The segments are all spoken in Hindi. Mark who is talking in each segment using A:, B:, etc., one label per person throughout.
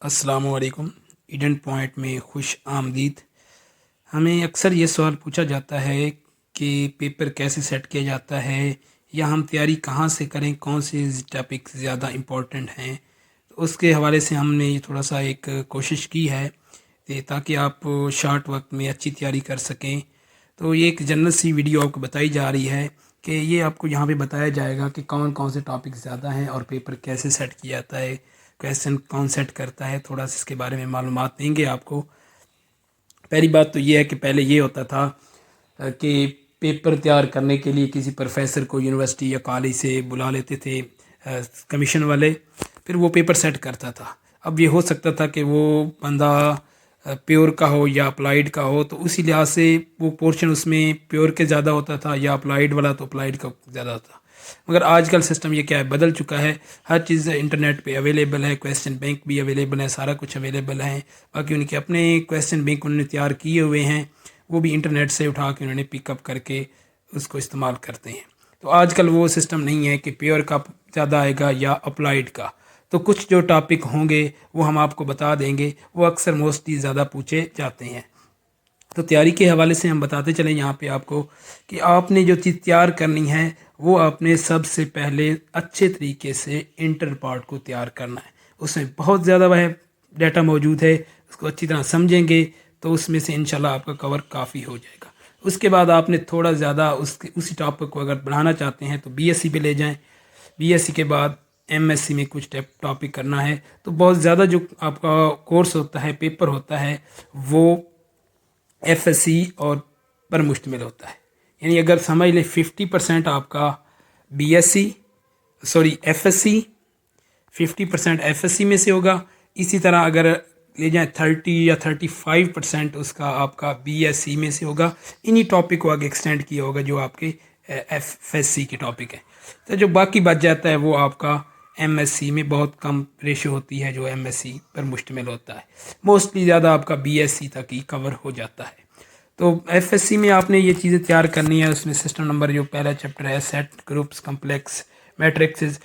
A: अस्सलामुअलैकुम। ईडन पॉइंट में खुश आमदीद। हमें अक्सर ये सवाल पूछा जाता है कि पेपर कैसे सेट किया जाता है या हम तैयारी कहाँ से करें, कौन से टॉपिक ज़्यादा इम्पोर्टेंट हैं। तो उसके हवाले से हमने ये थोड़ा सा एक कोशिश की है ताकि आप शॉर्ट वक्त में अच्छी तैयारी कर सकें। तो ये एक जनरल सी वीडियो आपको बताई जा रही है कि ये आपको यहाँ पे बताया जाएगा कि कौन कौन से टॉपिक ज़्यादा हैं और पेपर कैसे सेट किया जाता है, क्वेश्चन कौन सेट करता है, थोड़ा सा इसके बारे में मालूमात देंगे आपको। पहली बात तो ये है कि पहले ये होता था कि पेपर तैयार करने के लिए किसी प्रोफेसर को यूनिवर्सिटी या कॉलेज से बुला लेते थे कमीशन वाले, फिर वो पेपर सेट करता था। अब ये हो सकता था कि वो बंदा प्योर का हो या अप्लाइड का हो, तो उसी लिहाज से वो पोर्शन उसमें प्योर के ज़्यादा होता था या अप्लाइड वाला तो अप्लाइड का ज़्यादा होता। मगर आजकल सिस्टम ये क्या है, बदल चुका है। हर चीज़ इंटरनेट पे अवेलेबल है, क्वेश्चन बैंक भी अवेलेबल है, सारा कुछ अवेलेबल है। बाकी उनके अपने क्वेश्चन बैंक उन्होंने तैयार किए हुए हैं, वो भी इंटरनेट से उठा के उन्होंने पिकअप करके उसको इस्तेमाल करते हैं। तो आजकल वो सिस्टम नहीं है कि प्योर का ज़्यादा आएगा या अप्लाइड का। तो कुछ जो टॉपिक होंगे वो हम आपको बता देंगे, वो अक्सर मोस्टली ज़्यादा पूछे जाते हैं। तो तैयारी के हवाले से हम बताते चलें यहाँ पे आपको कि आपने जो चीज़ तैयार करनी है वो आपने सबसे पहले अच्छे तरीके से इंटर पार्ट को तैयार करना है। उसमें बहुत ज़्यादा वह डाटा मौजूद है, उसको अच्छी तरह समझेंगे तो उसमें से इंशाल्लाह आपका कवर काफ़ी हो जाएगा। उसके बाद आपने थोड़ा ज़्यादा उसी टॉपिक को अगर बढ़ाना चाहते हैं तो बीएससी पे ले जाएं। बीएससी के बाद एमएससी में कुछ टॉपिक करना है तो बहुत ज़्यादा जो आपका कोर्स होता है, पेपर होता है, वो एफएससी और पर मुश्तमिल होता है। यानी अगर समझ लें 50% आपका बीएससी सॉरी एफएससी, 50% एफएससी में से होगा। इसी तरह अगर ले जाएं 30 या 35% उसका आपका बीएससी में से होगा। इन्हीं टॉपिक को आगे एक्सटेंड किया होगा जो आपके एफएससी के टॉपिक हैं। तो जो बाकी बच जाता है वो आपका एमएससी में बहुत कम रेशो होती है जो एमएससी पर मुश्तमिल होता है। मोस्टली ज़्यादा आपका बीएससी तक ही कवर हो जाता है। तो एफएससी में आपने ये चीज़ें तैयार करनी है। उसमें सिस्टम नंबर जो पहला चैप्टर है, set, groups, complex, matrix,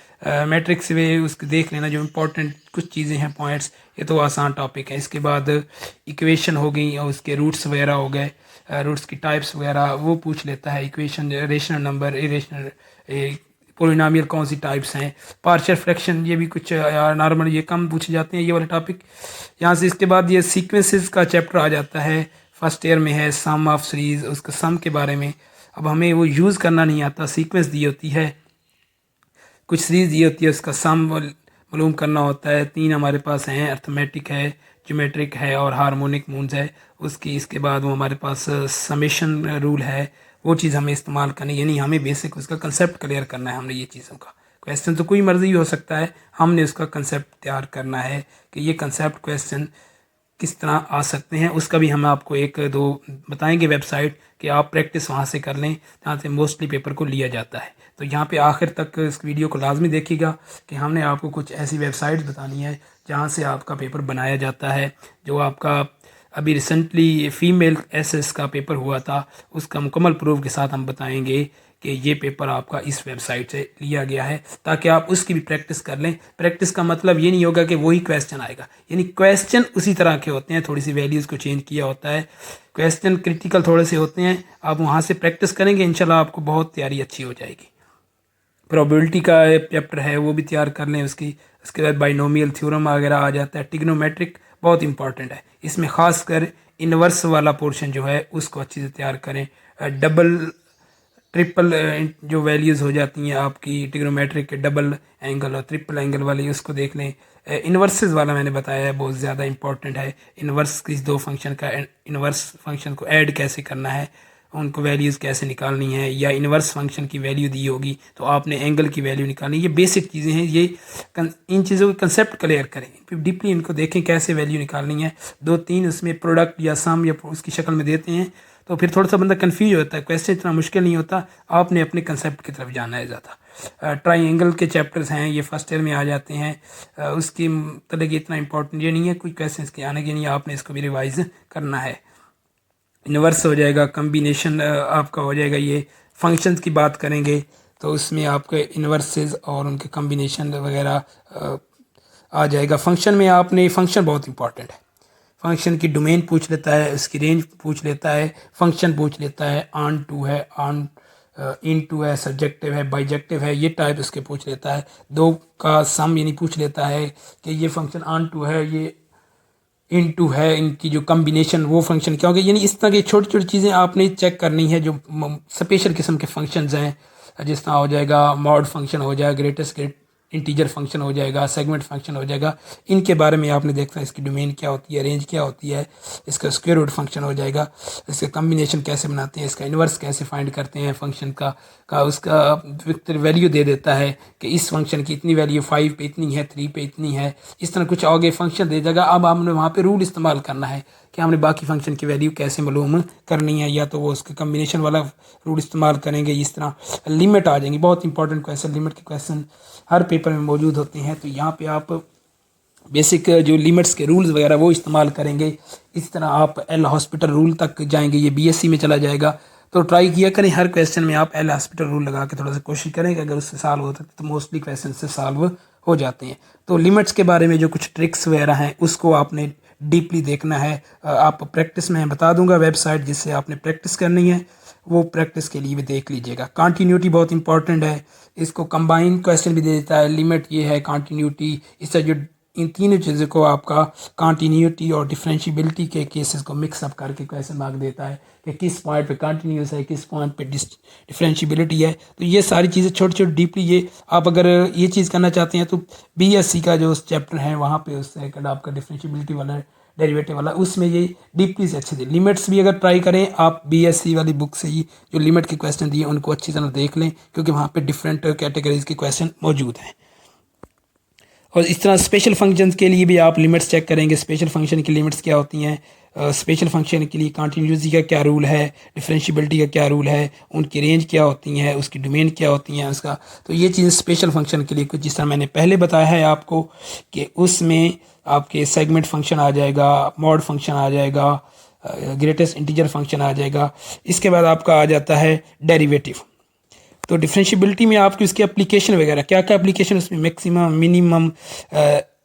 A: matrix में उसके देख लेना जो इम्पोर्टेंट कुछ चीज़ें हैं, पॉइंट्स। ये तो आसान टॉपिक है। इसके बाद इक्वेशन हो गई और उसके रूट्स वगैरह हो गए, रूट्स की टाइप्स वगैरह वो पूछ लेता है। Equation, rational number, irrational, polynomial कौन सी टाइप्स हैं, पार्शियल फ्रैक्शन, ये भी कुछ नॉर्मल ये कम पूछे जाते हैं ये वाले टॉपिक यहाँ से। इसके बाद ये सीक्वेंसेस का चैप्टर आ जाता है, फर्स्ट ईयर में है, सम ऑफ सीरीज, उसका सम के बारे में। अब हमें वो यूज़ करना नहीं आता, सीक्वेंस दी होती है, कुछ सीरीज दी होती है, उसका सम मालूम करना होता है। 3 हमारे पास हैं, अर्थमेटिक है, ज्योमेट्रिक है और हार्मोनिक मून्स है उसकी। इसके बाद वो हमारे पास समेशन रूल है, वो चीज़ हमें इस्तेमाल करनी, यानी हमें बेसिक उसका कंसेप्ट क्लियर करना है। हमने ये चीज़ों का क्वेश्चन तो कोई मर्जी हो सकता है, हमने उसका कंसेप्ट तैयार करना है कि ये कंसेप्ट क्वेश्चन किस तरह आ सकते हैं। उसका भी हम आपको एक दो बताएंगे वेबसाइट कि आप प्रैक्टिस वहाँ से कर लें जहाँ से मोस्टली पेपर को लिया जाता है। तो यहाँ पे आखिर तक इस वीडियो को लाजमी देखिएगा कि हमने आपको कुछ ऐसी वेबसाइट बतानी है जहाँ से आपका पेपर बनाया जाता है। जो आपका अभी रिसेंटली फ़ीमेल एसएस का पेपर हुआ था, उसका मुकम्मल प्रूफ के साथ हम बताएंगे कि ये पेपर आपका इस वेबसाइट से लिया गया है, ताकि आप उसकी भी प्रैक्टिस कर लें। प्रैक्टिस का मतलब ये नहीं होगा कि वही क्वेश्चन आएगा, यानी क्वेश्चन उसी तरह के होते हैं, थोड़ी सी वैल्यूज़ को चेंज किया होता है। क्वेश्चन क्रिटिकल थोड़े से होते हैं, आप वहाँ से प्रैक्टिस करेंगे इंशाल्लाह आपको बहुत तैयारी अच्छी हो जाएगी। प्रोबेबिलिटी का चैप्टर है वो भी तैयार कर लें उसकी। उसके बाद बाइनोमियल थ्योरम वगैरह आ जाता है। टिग्नोमेट्रिक बहुत इंपॉर्टेंट है, इसमें ख़ास कर इन्वर्स वाला पोर्शन जो है उसको अच्छी से तैयार करें। डबल ट्रिपल जो वैल्यूज़ हो जाती हैं आपकी टिग्नोमेट्रिक के, डबल एंगल और ट्रिपल एंगल वाली, उसको देख लें। इन्वर्सेस वाला मैंने बताया है, बहुत ज़्यादा इंपॉर्टेंट है। इन्वर्स किस दो फंक्शन का, इन्वर्स फंक्शन को ऐड कैसे करना है, उनको वैल्यूज़ कैसे निकालनी है, या इन्वर्स फंक्शन की वैल्यू दी होगी तो आपने एंगल की वैल्यू निकालनी। ये बेसिक चीज़ें हैं, ये इन चीज़ों के कंसेप्ट क्लियर करें, फिर डीपली इनको देखें कैसे वैल्यू निकालनी है। 2-3 उसमें प्रोडक्ट या सम या उसकी शक्ल में देते हैं तो फिर थोड़ा सा बंदा कन्फ्यूज होता है। क्वेश्चन इतना मुश्किल नहीं होता, आपने अपने कंसेप्ट की तरफ जाना है ज़्यादा। ट्राइंगल के चैप्टर्स हैं, ये फर्स्ट ईयर में आ जाते हैं। उसकी मतलब इतना इंपॉर्टेंट ये नहीं है, कोई क्वेश्चन के आने के नहीं, आपने इसको भी रिवाइज करना है। इन्वर्स हो जाएगा, कम्बिनेशन आपका हो जाएगा। ये फंक्शंस की बात करेंगे तो उसमें आपके इन्वर्सेस और उनके कम्बिनेशन वगैरह आ जाएगा। फंक्शन में आपने, फंक्शन बहुत इंपॉर्टेंट है, फंक्शन की डोमेन पूछ लेता है, उसकी रेंज पूछ लेता है, फंक्शन पूछ लेता है, ऑन टू है, ऑन इन टू है, सब्जेक्टिव है, बाइजेक्टिव है, ये टाइप उसके पूछ लेता है। दो का सम यानी पूछ लेता है कि ये फंक्शन ऑन टू है, ये इन टू है, इनकी जो कम्बिनेशन वो फंक्शन क्या होगा। यानी इस तरह की छोटी छोटी चीज़ें आपने चेक करनी है जो स्पेशल किस्म के फंक्शंस हैं। जिस तरह हो जाएगा मॉड फंक्शन हो जाएगा, ग्रेटेस्ट इंटीजर फंक्शन हो जाएगा, सेगमेंट फंक्शन हो जाएगा, इनके बारे में आपने देखना है, इसकी डोमेन क्या होती है, रेंज क्या होती है, इसका स्क्वायर रूट फंक्शन हो जाएगा, इसके कम्बिनेशन कैसे बनाते हैं, इसका इन्वर्स कैसे फाइंड करते हैं फंक्शन का उसका वैल्यू दे देता है कि इस फंक्शन की इतनी वैल्यू 5 पे इतनी है, 3 पे इतनी है, इस तरह कुछ आगे फंक्शन दे देगा। अब हमने वहाँ पे रूल इस्तेमाल करना है कि हमने बाकी फंक्शन की वैल्यू कैसे मालूम करनी है, या तो वो उसके कम्बिनेशन वाला रूल इस्तेमाल करेंगे। इस तरह लिमिट आ जाएंगी, बहुत इंपॉर्टेंट क्वेश्चन, लिमिट के क्वेश्चन हर पेपर में मौजूद होते हैं। तो यहाँ पे आप बेसिक जो लिमिट्स के रूल्स वगैरह वो इस्तेमाल करेंगे। इस तरह आप एल हॉस्पिटल रूल तक जाएंगे, ये बीएससी में चला जाएगा। तो ट्राई किया करें हर क्वेश्चन में आप एल हॉस्पिटल रूल लगा के थोड़ा सा कोशिश करें कि अगर उससे सॉल्व होता है तो मोस्टली क्वेश्चन से सॉल्व हो जाते हैं। तो लिमिट्स के बारे में जो कुछ ट्रिक्स वगैरह हैं उसको आपने डीपली देखना है। आप प्रैक्टिस में बता दूंगा वेबसाइट जिससे आपने प्रैक्टिस करनी है, वो प्रैक्टिस के लिए भी देख लीजिएगा। कंटिन्यूटी बहुत इंपॉर्टेंट है, इसको कंबाइन क्वेश्चन भी दे देता है। लिमिट ये है, कंटिन्यूटी, इससे जो इन तीनों चीज़ों को आपका कंटिन्यूटी और डिफरेंशियबिलिटी के केसेस को मिक्सअप करके क्वेश्चन मार्क देता है कि किस पॉइंट पे कंटिन्यूस है, किस पॉइंट पे डिफरेंशियबिलिटी है। तो ये सारी चीज़ें छोटी छोटी डीपली, ये आप अगर ये चीज़ करना चाहते हैं तो बीएससी का जो चैप्टर है वहाँ पे उससे आपका डिफरेंशियबिलिटी वाला डेरिवेटिव वाला, उसमें ये डीपली से अच्छे से लिमिट्स भी अगर ट्राई करें आप बीएससी वाली बुक से ही जो लिमिट के क्वेश्चन दिए उनको अच्छी तरह देख लें, क्योंकि वहाँ पे डिफरेंट कैटेगरीज के क्वेश्चन मौजूद हैं। और इस तरह स्पेशल फंक्शंस के लिए भी आप लिमिट्स चेक करेंगे, स्पेशल फंक्शन की लिमिट्स क्या होती हैं, स्पेशल फंक्शन के लिए कंटिन्यूटी का क्या रूल है, डिफरेंशियबिलिटी का क्या रूल है, उनकी रेंज क्या होती हैं, उसकी डोमेन क्या होती हैं उसका। तो ये चीज़ स्पेशल फंक्शन के लिए कुछ जिस तरह मैंने पहले बताया है आपको कि उसमें आपके सेगमेंट फंक्शन आ जाएगा, मॉड फंक्शन आ जाएगा, ग्रेटेस्ट इंटीजर फंक्शन आ जाएगा। इसके बाद आपका आ जाता है डेरिवेटिव। तो डिफरेंशियबिलिटी में आपकी उसकी एप्लीकेशन वगैरह क्या क्या एप्लीकेशन, उसमें मैक्सिमम, मिनिमम,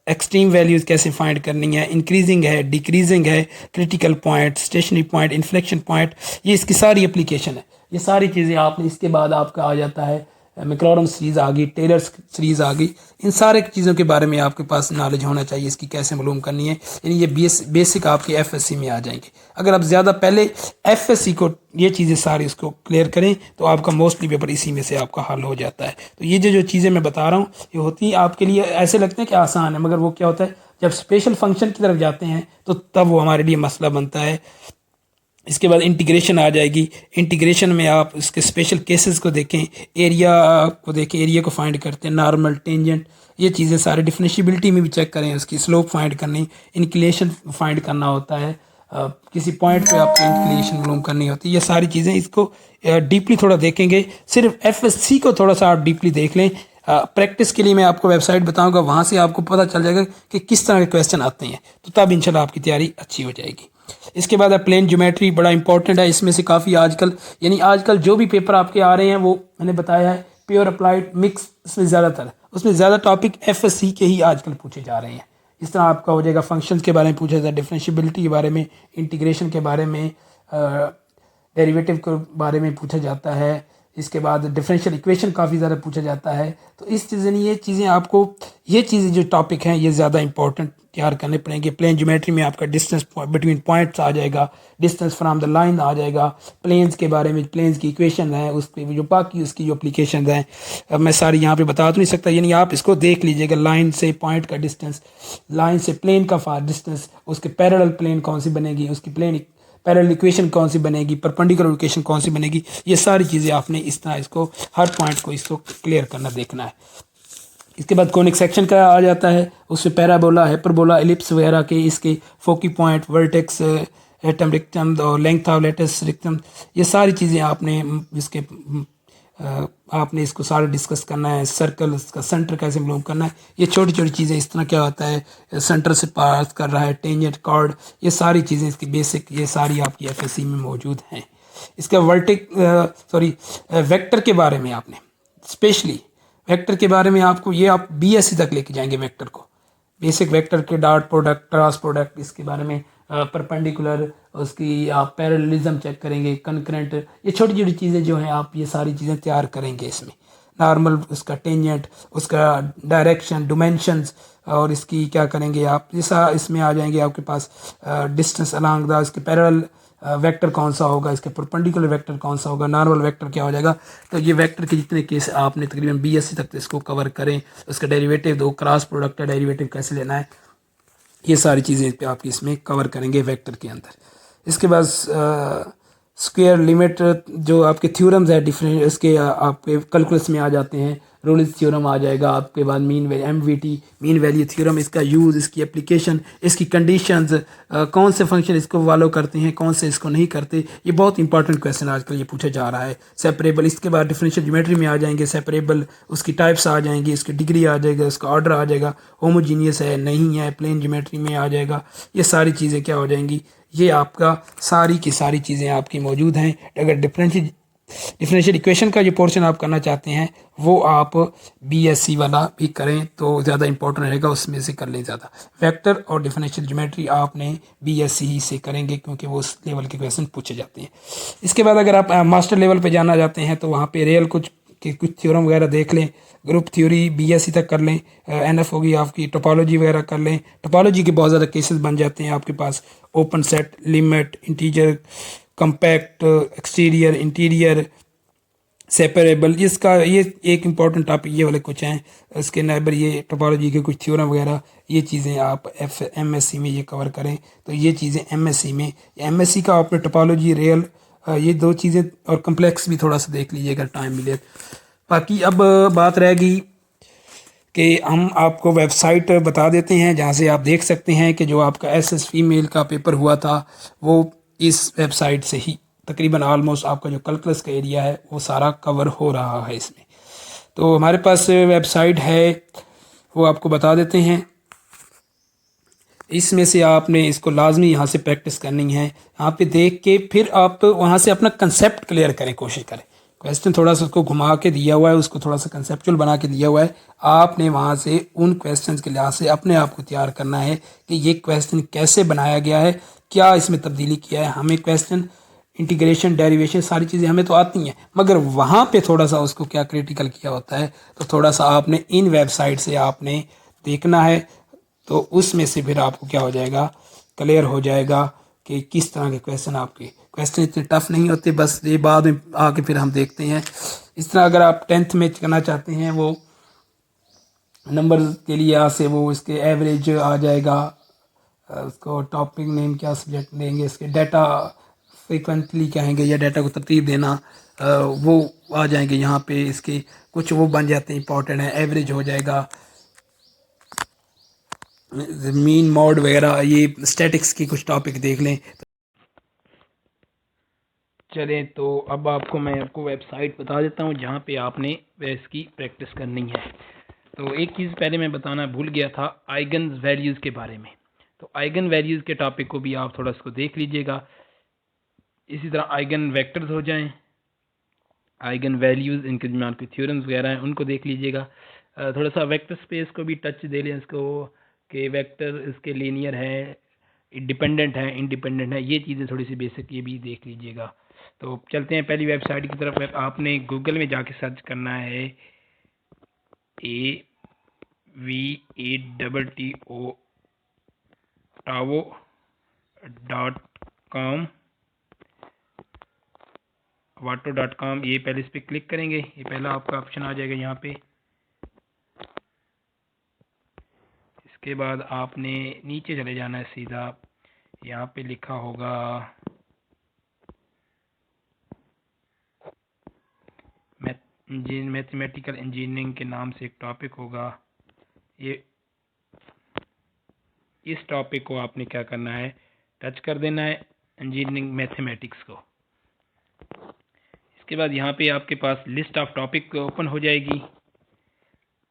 A: एक्सट्रीम वैल्यूज़ कैसे फाइंड करनी है, इंक्रीजिंग है, डिक्रीजिंग है, critical point, stationary point, inflection point, ये इसकी सारी एप्लीकेशन है। ये सारी चीज़ें आपने, इसके बाद आपका आ जाता है मैक्लॉरन सीरीज़ आ गई, टेलर सीरीज़ आ गई। इन सारे चीज़ों के बारे में आपके पास नॉलेज होना चाहिए, इसकी कैसे मालूम करनी है। यानी ये बेसिक आपके एफएससी में आ जाएंगे। अगर आप ज़्यादा पहले एफएससी को ये चीज़ें सारी उसको क्लियर करें तो आपका मोस्टली पेपर इसी में से आपका हल हो जाता है। तो ये जो चीज़ें मैं बता रहा हूँ ये होती है आपके लिए ऐसे लगते हैं कि आसान है, मगर वो क्या होता है जब स्पेशल फंक्शन की तरफ जाते हैं तो तब वो हमारे लिए मसला बनता है। इसके बाद इंटीग्रेशन आ जाएगी। इंटीग्रेशन में आप इसके स्पेशल केसेस को देखें, एरिया को देखें, एरिया को फाइंड करते हैं, नॉर्मल, टेंजेंट, ये चीज़ें सारे डिफरेंशियबिलिटी में भी चेक करें, उसकी स्लोप फाइंड करनी, इंक्लिनेशन फाइंड करना होता है, किसी पॉइंट पे आपको इंक्लिनेशन मालूम करनी होती है। ये सारी चीज़ें इसको डीपली थोड़ा देखेंगे। सिर्फ एफएससी को थोड़ा सा आप डीपली देख लें। प्रैक्टिस के लिए मैं आपको वेबसाइट बताऊंगा, वहाँ से आपको पता चल जाएगा कि किस तरह के क्वेश्चन आते हैं, तो तब इंशाल्लाह आपकी तैयारी अच्छी हो जाएगी। इसके बाद प्लेन ज्योमेट्री बड़ा इंपॉर्टेंट है। इसमें से काफ़ी आजकल, यानी आजकल जो भी पेपर आपके आ रहे हैं वो मैंने बताया है प्योर अप्लाइड मिक्स, इसमें ज़्यादातर उसमें ज़्यादा टॉपिक एफएससी के ही आजकल पूछे जा रहे हैं। इस तरह आपका हो जाएगा फंक्शंस के बारे में पूछा जाता है, डिफरेंशियबिलिटी के बारे में, इंटीग्रेशन के बारे में, डेरिवेटिव के बारे में पूछा जाता है। इसके बाद डिफरेंशियल इक्वेशन काफ़ी ज़्यादा पूछा जाता है। तो इस चीज़ें, ये चीज़ें आपको, ये चीज़ें जो टॉपिक हैं ये ज़्यादा इंपॉर्टेंट तैयार करने पड़ेंगे। प्लेन ज्योमेट्री में आपका डिस्टेंस बिटवीन पॉइंट्स आ जाएगा, डिस्टेंस फ्रॉम द लाइन आ जाएगा, प्लेन्स के बारे में, प्लेन्स की इक्वेशन है, उसके जो बाकी उसकी जो एप्लीकेशन हैं अब मैं सारी यहाँ पे बता तो नहीं सकता। यानी आप इसको देख लीजिएगा, लाइन से पॉइंट का डिस्टेंस, लाइन से प्लेन का फार डिस्टेंस, उसके पैरेलल प्लेन कौन सी बनेगी, उसकी प्लेन पैरेलल इक्वेशन कौन सी बनेगी, परपेंडिकुलर इक्वेशन कौन सी बनेगी, ये सारी चीज़ें आपने इस तरह इसको हर पॉइंट को इसको क्लियर करना, देखना है। इसके बाद कॉनिक सेक्शन का आ जाता है, उससे पैराबोला, हाइपरबोला, एलिप्स वगैरह के इसके फोकी पॉइंट, वर्टेक्स, एटम, रेक्टम और लेंथ ऑफ लेटेस्ट रेक्टम, ये सारी चीज़ें आपने इसके आपने इसको सारा डिस्कस करना है। सर्कल, इसका सेंटर कैसे मालूम करना है, ये छोटी छोटी चीज़ें, इस तरह क्या होता है सेंटर से पास कर रहा है, टेंजेंट, कॉर्ड, ये सारी चीज़ें इसकी बेसिक, ये सारी आपकी एफएससी में मौजूद हैं। इसका वेक्टर के बारे में आपने स्पेशली, वेक्टर के बारे में आपको, ये आप बीएससी तक लेके जाएंगे वेक्टर को, बेसिक वेक्टर के डॉट प्रोडक्ट, क्रॉस प्रोडक्ट, इसके बारे में परपेंडिकुलर, उसकी आप पैरेललिज्म चेक करेंगे, कंकरेंट, ये छोटी छोटी चीज़ें जो हैं आप ये सारी चीज़ें तैयार करेंगे इसमें। नॉर्मल, उसका टेंजेंट, उसका डायरेक्शन, डिमेंशंस, और इसकी क्या करेंगे आप, जैसा इसमें आ जाएंगे आपके पास डिस्टेंस अलोंग द, इसके पैरेलल वेक्टर कौन सा होगा, इसके परपेंडिकुलर वेक्टर कौन सा होगा, नॉर्मल वेक्टर क्या हो जाएगा। तो ये वेक्टर के जितने केस आपने तकरीबन बीएससी तक तो इसको कवर करें। उसका डेरिवेटिव दो, क्रॉस प्रोडक्ट है, डेरिवेटिव कैसे लेना है, ये सारी चीज़ें पे आप इसमें कवर करेंगे वेक्टर के अंदर। इसके बाद स्क्वायर लिमिट, जो आपके थ्योरम्स है डिफरेंट, इसके आपके कैलकुलस में आ जाते हैं। रोलिस थ्योरम आ जाएगा आपके बाद, mean value, MVT mean value theorem, इसका यूज़, इसकी एप्लीकेशन, इसकी कंडीशंस, कौन से फंक्शन इसको फॉलो करते हैं, कौन से इसको नहीं करते। ये बहुत इंपॉर्टेंट क्वेश्चन आजकल ये पूछा जा रहा है। सेपरेबल, इसके बाद डिफरेंशियल ज्योमेट्री में आ जाएंगे सेपरेबल, उसकी टाइप्स आ जाएंगी, इसकी डिग्री आ जाएगा, उसका ऑर्डर आ जाएगा, होमोजीनियस है नहीं है, प्लेन ज्योमेट्री में आ जाएगा। ये सारी चीज़ें क्या हो जाएंगी, ये आपका सारी की सारी चीज़ें आपकी मौजूद हैं। अगर डिफरेंशियल इक्वेशन का जो पोर्शन आप करना चाहते हैं वो आप बीएससी वाला भी करें तो ज़्यादा इंपॉर्टेंट रहेगा, उसमें से कर लें ज़्यादा। वेक्टर और डिफरेंशियल ज्योमेट्री आपने बीएससी ही से करेंगे क्योंकि वो उस लेवल के क्वेश्चन पूछे जाते हैं। इसके बाद अगर आप मास्टर लेवल पे जाना चाहते हैं तो वहाँ पे रियल कुछ थ्योरम वगैरह देख लें, ग्रुप थ्योरी बीएससी तक कर लें, एनएफ होगी आपकी, टोपोलॉजी वगैरह कर लें। टोपोलॉजी के बहुत ज़्यादा केसेस बन जाते हैं आपके पास, open set, limit, integer, compact, exterior, interior, separable. इसका ये एक इम्पॉर्टेंट टॉपिक ये वाले कुछ हैं, इसके नेबर ये टोपोलॉजी के कुछ थ्योरम वगैरह, ये चीज़ें आप एमएससी में ये कवर करें। तो ये चीज़ें एमएससी में, एमएससी का आपने टोपोलॉजी, रियल, ये दो चीज़ें, और कम्प्लेक्स भी थोड़ा सा देख लीजिएगा टाइम मिले। बाकी अब बात रहेगी कि हम आपको वेबसाइट बता देते हैं जहाँ से आप देख सकते हैं कि जो आपका एसएस फीमेल का पेपर हुआ था वो इस वेबसाइट से ही तकरीबन ऑलमोस्ट आपका जो कैलकुलस का एरिया है वो सारा कवर हो रहा है इसमें। तो हमारे पास वेबसाइट है, वो आपको बता देते हैं। इसमें से आपने इसको लाजमी यहाँ से प्रैक्टिस करनी है, यहाँ पे देख के फिर आप वहाँ से अपना कंसेप्ट क्लियर करें, कोशिश करें। क्वेश्चन थोड़ा सा उसको घुमा के दिया हुआ है, उसको थोड़ा सा कंसेप्चुअल बना के दिया हुआ है, आपने वहाँ से उन क्वेश्चंस के लिहाज से अपने आप को तैयार करना है कि ये क्वेश्चन कैसे बनाया गया है, क्या इसमें तब्दीली किया है। हमें क्वेश्चन, इंटीग्रेशन, डेरिवेशन, सारी चीज़ें हमें तो आती हैं, मगर वहाँ पे थोड़ा सा उसको क्या क्रिटिकल किया होता है, तो थोड़ा सा आपने इन वेबसाइट से आपने देखना है। तो उसमें से फिर आपको क्या हो जाएगा, क्लियर हो जाएगा कि किस तरह के क्वेश्चन, आपके क्वेश्चन इतने टफ नहीं होते, बस ये बाद में आके फिर हम देखते हैं। इस तरह अगर आप 10th में करना चाहते हैं वो नंबर के लिए, यहाँ से वो इसके एवरेज आ जाएगा, उसको टॉपिक नेम क्या सब्जेक्ट देंगे, इसके डाटा फ्रीक्वेंटली कहेंगे या डाटा को तरतीब देना, वो आ जाएंगे यहाँ पे। इसके कुछ वो बन जाते हैं इंपॉर्टेंट है, एवरेज हो जाएगा, मीन मॉड वगैरह, ये स्टैटिक्स की कुछ टॉपिक देख लें। चलें तो अब मैं आपको वेबसाइट बता देता हूँ जहाँ पे आपने इसकी प्रैक्टिस करनी है। तो एक चीज़ पहले मैं बताना भूल गया था, आइगन वैल्यूज़ के बारे में। तो आइगन वैल्यूज़ के टॉपिक को भी आप थोड़ा इसको देख लीजिएगा। इसी तरह आइगन वेक्टर्स हो जाएं, आइगन वैल्यूज़, इनके दरमियान कोई थ्योरम्स वगैरह हैं उनको देख लीजिएगा। थोड़ा सा वेक्टर स्पेस को भी टच दे लें इसको, कि वेक्टर इसके लीनियर है, डिपेंडेंट है, इंडिपेंडेंट है, ये चीज़ें थोड़ी सी बेसिक ये भी देख लीजिएगा। तो चलते हैं पहली वेबसाइट की तरफ। आपने गूगल में जाके सर्च करना है AVETTO TAVO.com, वाटो.com। ये पहले इस पर क्लिक करेंगे, ये पहला आपका ऑप्शन आ जाएगा यहाँ पे। इसके बाद आपने नीचे चले जाना है सीधा, यहाँ पे लिखा होगा मैथमेटिकल इंजीनियरिंग के नाम से एक टॉपिक होगा। ये इस टॉपिक को आपने क्या करना है, टच कर देना है, इंजीनियरिंग मैथमेटिक्स को। इसके बाद यहाँ पे आपके पास लिस्ट ऑफ टॉपिक ओपन हो जाएगी।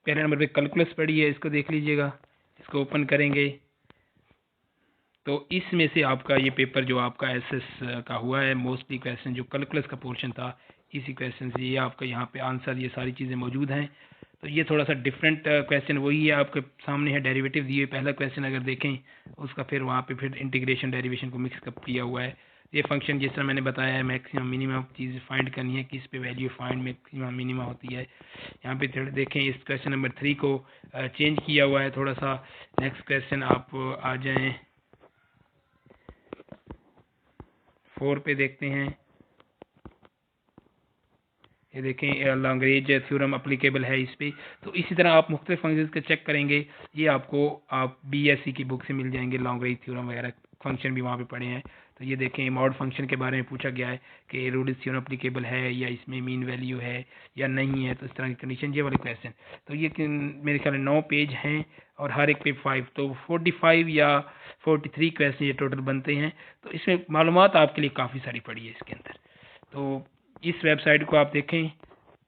A: पहले नंबर पे कैलकुलस पड़ी है, इसको देख लीजिएगा। इसको ओपन करेंगे तो इसमें से आपका ये पेपर जो आपका एसएस का हुआ है, मोस्टली क्वेश्चन जो कैलकुलस का पोर्शन था, इसी क्वेश्चन से ये आपका यहाँ पे आंसर, ये सारी चीज़ें मौजूद हैं। तो ये थोड़ा सा डिफरेंट क्वेश्चन वही है, आपके सामने है डेरिवेटिव दिए। पहला क्वेश्चन अगर देखें उसका फिर वहाँ पे फिर इंटीग्रेशन डेरिवेशन को मिक्स अप किया हुआ है। ये फंक्शन जिस तरह मैंने बताया है, मैक्सिमम मिनिमम चीज़ फाइंड करनी है, किस पे वैल्यू फाइंड मैक्सिमम मिनिमम होती है। यहाँ पे थोड़ा देखें, इस क्वेश्चन नंबर 3 को चेंज किया हुआ है थोड़ा सा। नेक्स्ट क्वेश्चन आप आ जाएँ 4 पे देखते हैं। ये देखें लैग्रेंज थ्योरम अप्लीकेबल है इस पे। तो इसी तरह आप मुख्तलिफ फंक्शंस के चेक करेंगे, ये आपको आप बीएससी की बुक से मिल जाएंगे। लैग्रेंज थ्योरम वगैरह फंक्शन भी वहाँ पे पढ़े हैं। तो ये देखें मॉड फंक्शन के बारे में पूछा गया है कि रोडिस थ्योरम अप्लीकेबल है या इसमें मीन वैल्यू है या नहीं है, तो इस तरह की कंडीशन, ये वाले क्वेश्चन। तो ये मेरे ख्याल में 9 पेज हैं और हर एक पे 5, तो 45 या 43 क्वेश्चन ये टोटल बनते हैं। तो इसमें मालूमात आपके लिए काफ़ी सारी पड़ी है इसके अंदर। तो इस वेबसाइट को आप देखें,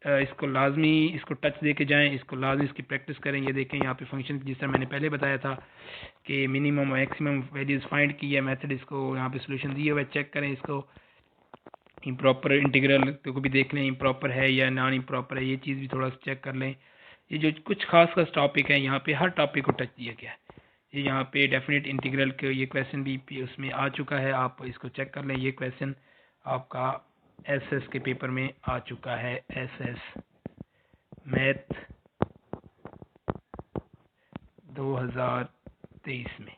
A: इसको लाजमी इसको टच दे के जाएँ, इसको लाजमी इसकी प्रैक्टिस करें। ये देखें यहाँ पे फंक्शन जिस तरह मैंने पहले बताया था कि मिनिमम मैक्सिमम वैल्यूज़ फाइंड की है मेथड, इसको यहाँ पे सोल्यूशन दिए हुए, चेक करें इसको। इम्प्रॉपर इंटीग्रल को भी देख लें, इम्प्रॉपर है या नॉन इम्प्रॉपर है, ये चीज़ भी थोड़ा सा चेक कर लें। ये जो कुछ खास खास टॉपिक है यहाँ पे, हर टॉपिक को टच दिया गया है। ये यहाँ पे डेफिनेट इंटीग्रल के ये क्वेश्चन भी उसमें आ चुका है, आप इसको चेक कर लें। ये क्वेश्चन आपका एसएस के पेपर में आ चुका है, एसएस मैथ 2023 में।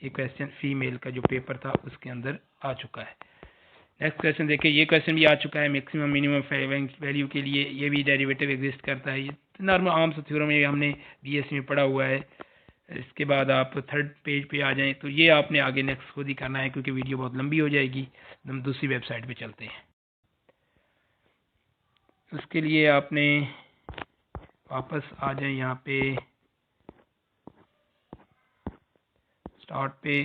A: ये क्वेश्चन फीमेल का जो पेपर था उसके अंदर आ चुका है। नेक्स्ट क्वेश्चन देखिए, ये क्वेश्चन भी आ चुका है मैक्सिमम मिनिमम वैल्यू के लिए। ये भी डेरिवेटिव एग्जिस्ट करता है, ये नॉर्मल आम सा थ्योरम है, हमने बीएससी में पढ़ा हुआ है। इसके बाद आप 3rd पेज पे आ जाएं, तो ये आपने आगे नेक्स्ट खुद ही करना है क्योंकि वीडियो बहुत लंबी हो जाएगी। हम दूसरी वेबसाइट पे चलते हैं। उसके लिए आपने वापस आ जाए यहाँ पे स्टार्ट पे,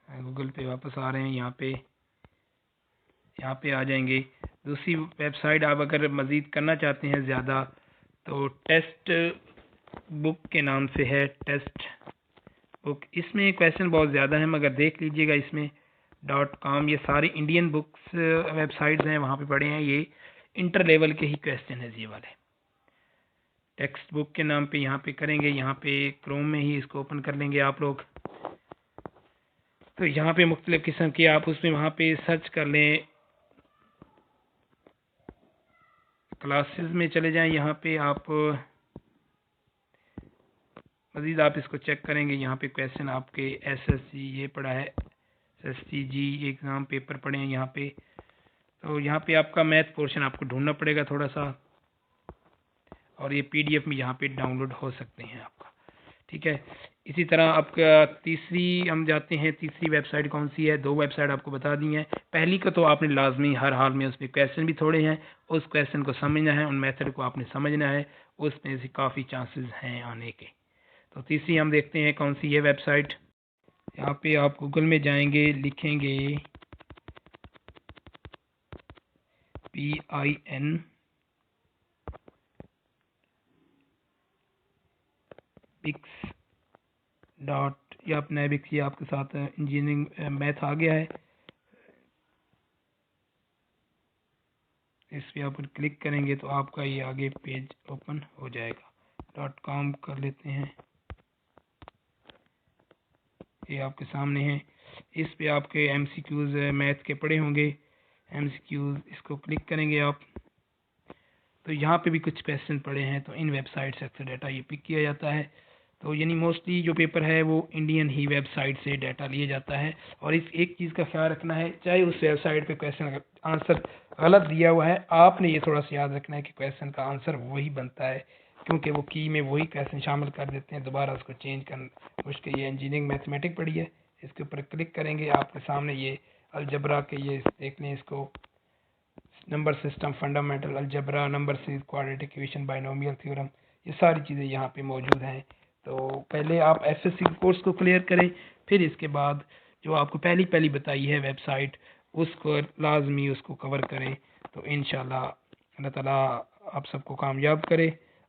A: गूगल पे वापस आ रहे हैं। यहाँ पे आ जाएंगे। दूसरी वेबसाइट आप अगर मज़ीद करना चाहते हैं ज़्यादा, तो टेस्ट बुक के नाम से है, टेस्ट बुक। इसमें क्वेश्चन बहुत ज़्यादा है मगर देख लीजिएगा, इसमें .com ये सारी इंडियन बुक्स वेबसाइट्स हैं, वहाँ पे पढ़े हैं। ये इंटर लेवल के ही क्वेश्चन है ये वाले। टेक्स्ट बुक के नाम पे यहाँ पे करेंगे, यहाँ पे क्रोम में ही इसको ओपन कर लेंगे आप लोग। तो यहाँ पे मुख्तलिफ़ किस्म की आप उसमें वहाँ पे सर्च कर लें, क्लासेस में चले जाएं। यहाँ पे आप मज़ीद आप इसको चेक करेंगे। यहाँ पे क्वेश्चन आपके एसएससी ये पढ़ा है, एसएससी एग्ज़ाम पेपर पढ़े हैं यहाँ पे। तो यहाँ पे आपका मैथ पोर्शन आपको ढूंढना पड़ेगा थोड़ा सा, और ये पीडीएफ में यहाँ पे डाउनलोड हो सकते हैं आपका, ठीक है। इसी तरह आपका तीसरी हम जाते हैं, तीसरी वेबसाइट कौन सी है? 2 वेबसाइट आपको बता दी हैं। पहली को तो आपने लाजमी हर हाल में, उसमें क्वेश्चन भी थोड़े हैं, उस क्वेश्चन को समझना है, उन मेथड को आपने समझना है, उसमें से काफ़ी चांसेस हैं आने के। तो तीसरी हम देखते हैं कौन सी है वेबसाइट। यहाँ पे आप गूगल में जाएंगे, लिखेंगे PIN बिक्स डॉट, या अपना बिक्स, ये आपके साथ इंजीनियरिंग मैथ आ गया है। इस पर आप क्लिक करेंगे तो आपका ये आगे पेज ओपन हो जाएगा। .com कर लेते हैं, ये आपके सामने है। इस पे आपके MCQs मैथ के पड़े होंगे, MCQs, इसको क्लिक करेंगे आप। तो यहाँ पे भी कुछ क्वेश्चन पड़े हैं, तो इन वेबसाइट से अक्सर डाटा ये पिक किया जाता है। तो यानी मोस्टली जो पेपर है वो इंडियन ही वेबसाइट से डाटा लिया जाता है। और इस एक चीज़ का ख्याल रखना है, चाहे उस वेबसाइट पे क्वेश्चन आंसर गलत दिया हुआ है, आपने ये थोड़ा सा याद रखना है कि क्वेश्चन का आंसर वही बनता है, क्योंकि वो की में वही क्वेश्चन शामिल कर देते हैं, दोबारा उसको चेंज करना मुश्किल। ये इंजीनियरिंग मैथमेटिक पढ़ी है, इसके ऊपर क्लिक करेंगे, आपके सामने ये अलजबरा के ये देख लें, इसको number system, fundamental algebra, number series, quadratic equation, binomial theorem, ये सारी चीज़ें यहाँ पे मौजूद हैं। तो पहले आप एसएससी कोर्स को क्लियर करें, फिर इसके बाद जो आपको पहली बताई है वेबसाइट, उसको लाजमी उसको कवर करें। तो इंशाल्लाह अल्लाह ताला आप सबको कामयाब करे।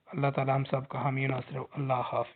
A: अल्लाह ताला हम सब का हामी नासिर। अल्लाह हाफिज़।